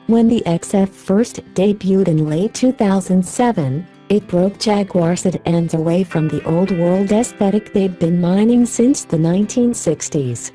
When the XF first debuted in late 2007, it broke Jaguar sedans away from the old-world aesthetic they'd been mining since the 1960s.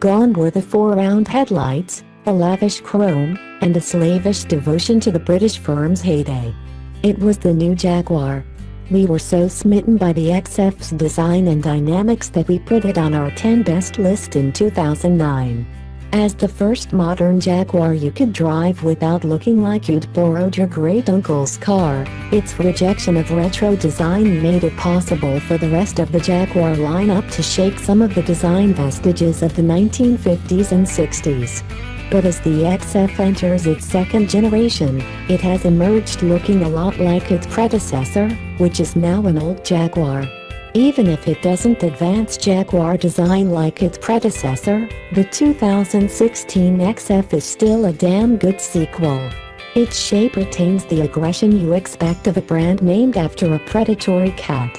Gone were the four-round headlights, a lavish chrome, and a slavish devotion to the British firm's heyday. It was the new Jaguar. We were so smitten by the XF's design and dynamics that we put it on our 10 best list in 2009. As the first modern Jaguar you could drive without looking like you'd borrowed your great-uncle's car, its rejection of retro design made it possible for the rest of the Jaguar lineup to shake some of the design vestiges of the 1950s and 60s. But as the XF enters its second generation, it has emerged looking a lot like its predecessor, which is now an old Jaguar. Even if it doesn't advance Jaguar design like its predecessor, the 2016 XF is still a damn good sequel. Its shape retains the aggression you expect of a brand named after a predatory cat.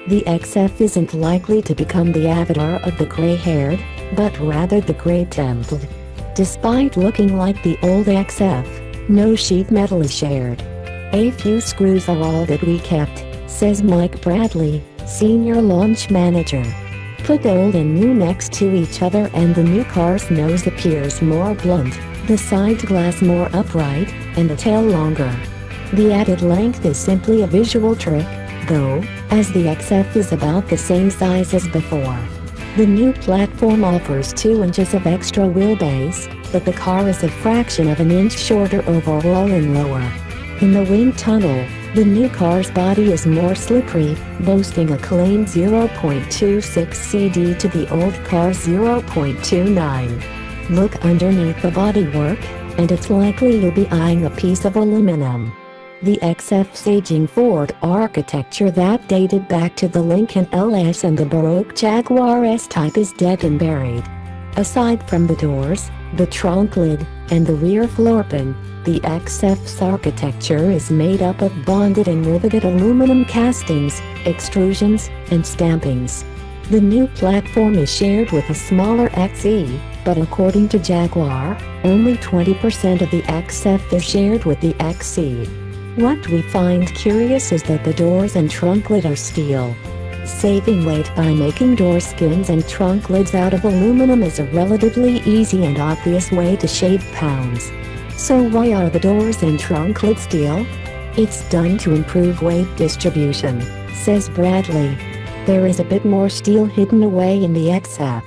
The XF isn't likely to become the avatar of the gray-haired, but rather the gray-templed. Despite looking like the old XF, no sheet metal is shared. "A few screws are all that we kept," says Mike Bradley, Senior Launch Manager. Put old and new next to each other and the new car's nose appears more blunt, the side glass more upright, and the tail longer. The added length is simply a visual trick, though, as the XF is about the same size as before. The new platform offers 2 inches of extra wheelbase, but the car is a fraction of an inch shorter overall and lower. In the wind tunnel, the new car's body is more slippery, boasting a claimed 0.26 CD to the old car's 0.29. Look underneath the bodywork, and it's likely you'll be eyeing a piece of aluminum. The XF's aging Ford architecture that dated back to the Lincoln LS and the Baroque Jaguar S-Type is dead and buried. Aside from the doors, the trunk lid, and the rear floor pan, the XF's architecture is made up of bonded and riveted aluminum castings, extrusions, and stampings. The new platform is shared with a smaller XE, but according to Jaguar, only 20% of the XF is shared with the XE. What we find curious is that the doors and trunk lid are steel. Saving weight by making door skins and trunk lids out of aluminum is a relatively easy and obvious way to shave pounds. So why are the doors and trunk lid steel? It's done to improve weight distribution, says Bradley. There is a bit more steel hidden away in the XF.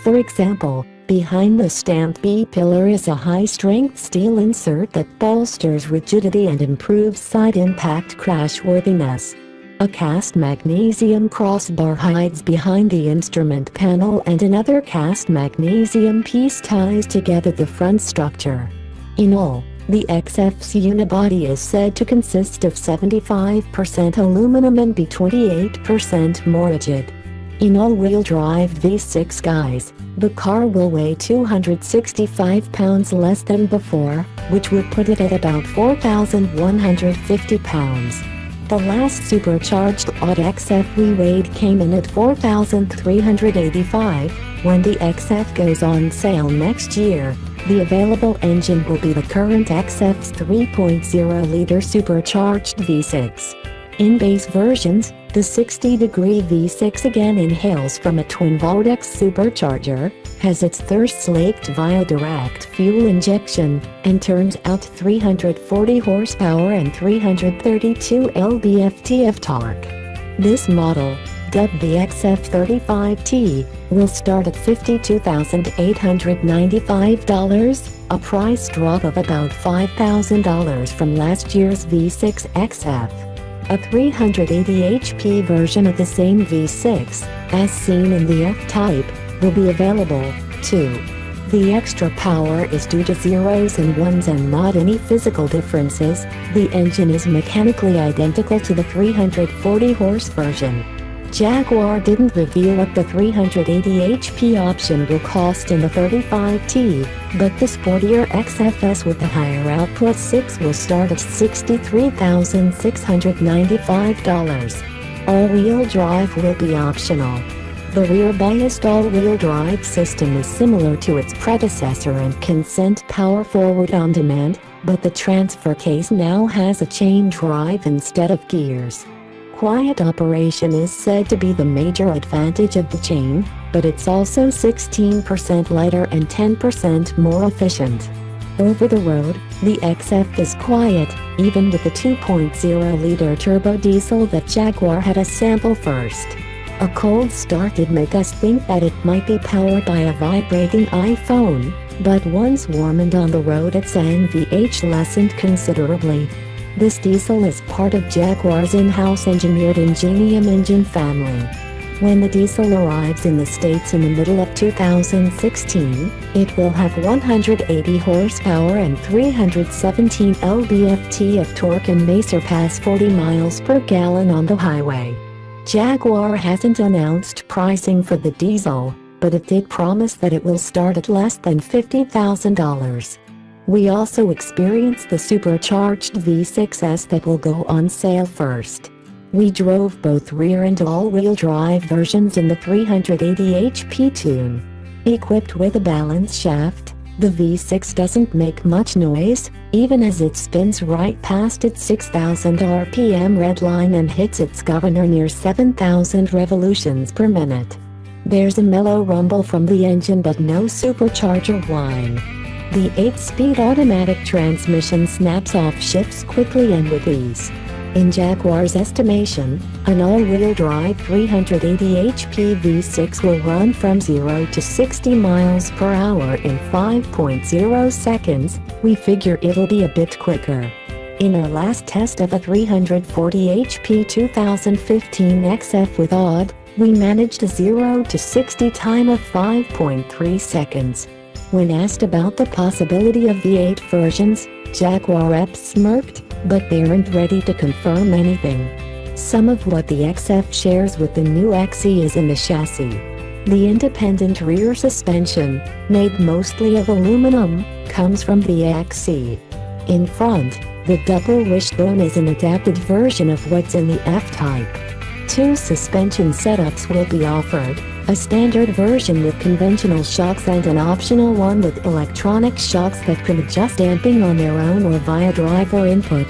For example, behind the stamped B-pillar is a high-strength steel insert that bolsters rigidity and improves side impact crashworthiness. A cast magnesium crossbar hides behind the instrument panel and another cast magnesium piece ties together the front structure. In all, the XF's unibody is said to consist of 75% aluminum and be 28% more rigid. In all-wheel drive V6 guise, the car will weigh 265 pounds less than before, which would put it at about 4,150 pounds. The last supercharged odd XF we weighed came in at 4,385. When the XF goes on sale next year, the available engine will be the current XF's 3.0-liter supercharged V6. In base versions, the 60-degree V6 again inhales from a twin-vortex supercharger, has its thirst slaked via direct fuel injection, and turns out 340 horsepower and 332 lb-ft torque. This model, dubbed the XF35T, will start at $52,895, a price drop of about $5,000 from last year's V6 XF. A 380 HP version of the same V6, as seen in the F-Type, will be available, too. The extra power is due to zeros and ones and not any physical differences. The engine is mechanically identical to the 340 horse version. Jaguar didn't reveal what the 380 HP option will cost in the 35T, but the sportier XFS with the higher output 6 will start at $63,695. All-wheel drive will be optional. The rear-biased all-wheel drive system is similar to its predecessor and can send power forward on demand, but the transfer case now has a chain drive instead of gears. Quiet operation is said to be the major advantage of the chain, but it's also 16% lighter and 10% more efficient. Over the road, the XF is quiet, even with the 2.0-liter turbo diesel that Jaguar had us sample first. A cold start did make us think that it might be powered by a vibrating iPhone, but once warm and on the road its NVH lessened considerably. This diesel is part of Jaguar's in-house engineered Ingenium engine family. When the diesel arrives in the States in the middle of 2016, it will have 180 horsepower and 317 lb-ft of torque and may surpass 40 miles per gallon on the highway. Jaguar hasn't announced pricing for the diesel, but it did promise that it will start at less than $50,000. We also experienced the Supercharged V6s that will go on sale first. We drove both rear and all-wheel drive versions in the 380 HP tune. Equipped with a balance shaft, the V6 doesn't make much noise, even as it spins right past its 6,000 RPM redline and hits its governor near 7,000 revolutions per minute. There's a mellow rumble from the engine but no supercharger whine. The 8-speed automatic transmission snaps off shifts quickly and with ease. In Jaguar's estimation, an all-wheel drive 380 HP V6 will run from 0 to 60 miles per hour in 5.0 seconds. We figure it'll be a bit quicker. In our last test of a 340 HP 2015 XF with OD, we managed a 0 to 60 time of 5.3 seconds. When asked about the possibility of V8 versions, Jaguar reps smirked, but they aren't ready to confirm anything. Some of what the XF shares with the new XE is in the chassis. The independent rear suspension, made mostly of aluminum, comes from the XE. In front, the double wishbone is an adapted version of what's in the F-Type. 2 suspension setups will be offered, a standard version with conventional shocks and an optional one with electronic shocks that can adjust damping on their own or via driver input.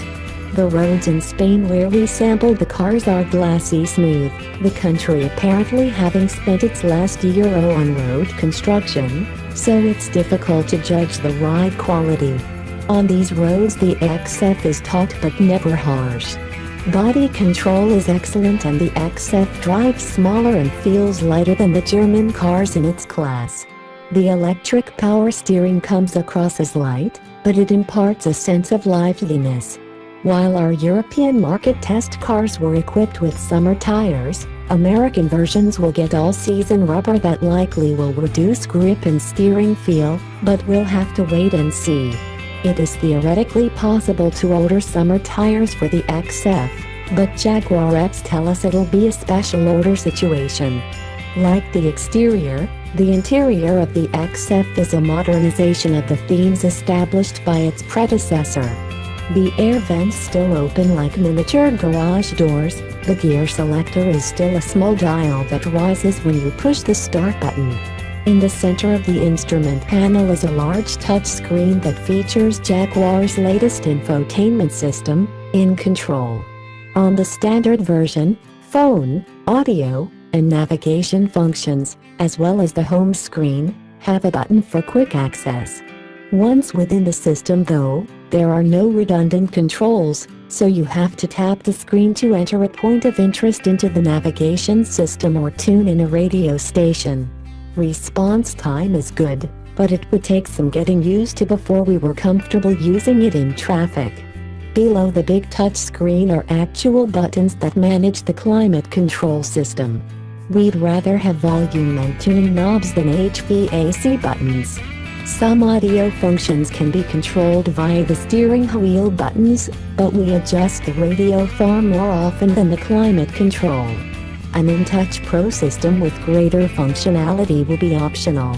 The roads in Spain where we sampled the cars are glassy smooth, the country apparently having spent its last euro on road construction, so it's difficult to judge the ride quality. On these roads the XF is taut but never harsh. Body control is excellent and the XF drives smaller and feels lighter than the German cars in its class. The electric power steering comes across as light, but it imparts a sense of liveliness. While our European market test cars were equipped with summer tires, American versions will get all-season rubber that likely will reduce grip and steering feel, but we'll have to wait and see. It is theoretically possible to order summer tires for the XF, but Jaguar reps tell us it'll be a special order situation. Like the exterior, the interior of the XF is a modernization of the themes established by its predecessor. The air vents still open like miniature garage doors, the gear selector is still a small dial that rises when you push the start button. In the center of the instrument panel is a large touchscreen that features Jaguar's latest infotainment system, In Control. On the standard version, phone, audio, and navigation functions, as well as the home screen, have a button for quick access. Once within the system though, there are no redundant controls, so you have to tap the screen to enter a point of interest into the navigation system or tune in a radio station. Response time is good, but it would take some getting used to before we were comfortable using it in traffic. Below the big touchscreen are actual buttons that manage the climate control system. We'd rather have volume and tuning knobs than HVAC buttons. Some audio functions can be controlled via the steering wheel buttons, but we adjust the radio far more often than the climate control. An InTouch Pro system with greater functionality will be optional.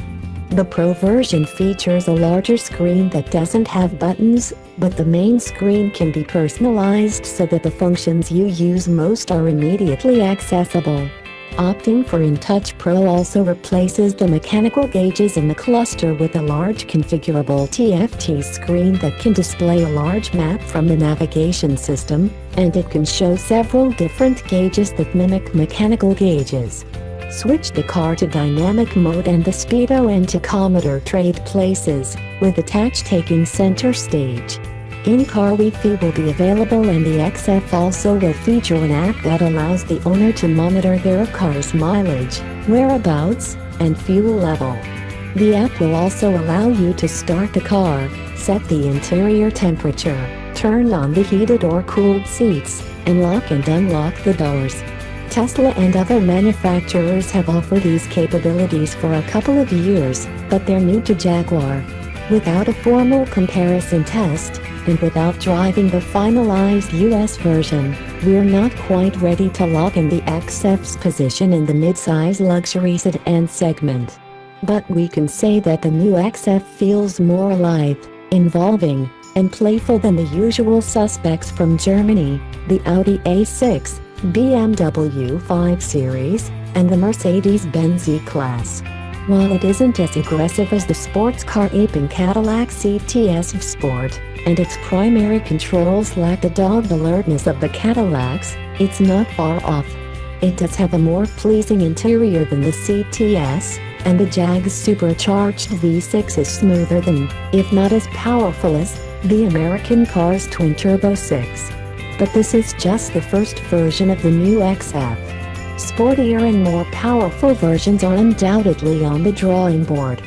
The Pro version features a larger screen that doesn't have buttons, but the main screen can be personalized so that the functions you use most are immediately accessible. Opting for InTouch Pro also replaces the mechanical gauges in the cluster with a large configurable TFT screen that can display a large map from the navigation system, and it can show several different gauges that mimic mechanical gauges. Switch the car to dynamic mode and the speedo and tachometer trade places, with attach taking center stage. In-car Wi-Fi will be available, and the XF also will feature an app that allows the owner to monitor their car's mileage, whereabouts, and fuel level. The app will also allow you to start the car, set the interior temperature, turn on the heated or cooled seats, and lock and unlock the doors. Tesla and other manufacturers have offered these capabilities for a couple of years, but they're new to Jaguar. Without a formal comparison test, and without driving the finalized US version, we're not quite ready to lock in the XF's position in the midsize luxury sedan segment. But we can say that the new XF feels more alive, involving, and playful than the usual suspects from Germany, the Audi A6, BMW 5 Series, and the Mercedes-Benz E-Class. While it isn't as aggressive as the sports car aping Cadillac CTS Sport, and its primary controls lack the dog alertness of the Cadillacs, it's not far off. It does have a more pleasing interior than the CTS, and the Jag's Supercharged V6 is smoother than, if not as powerful as, the American car's twin-turbo 6. But this is just the first version of the new XF. Sportier and more powerful versions are undoubtedly on the drawing board.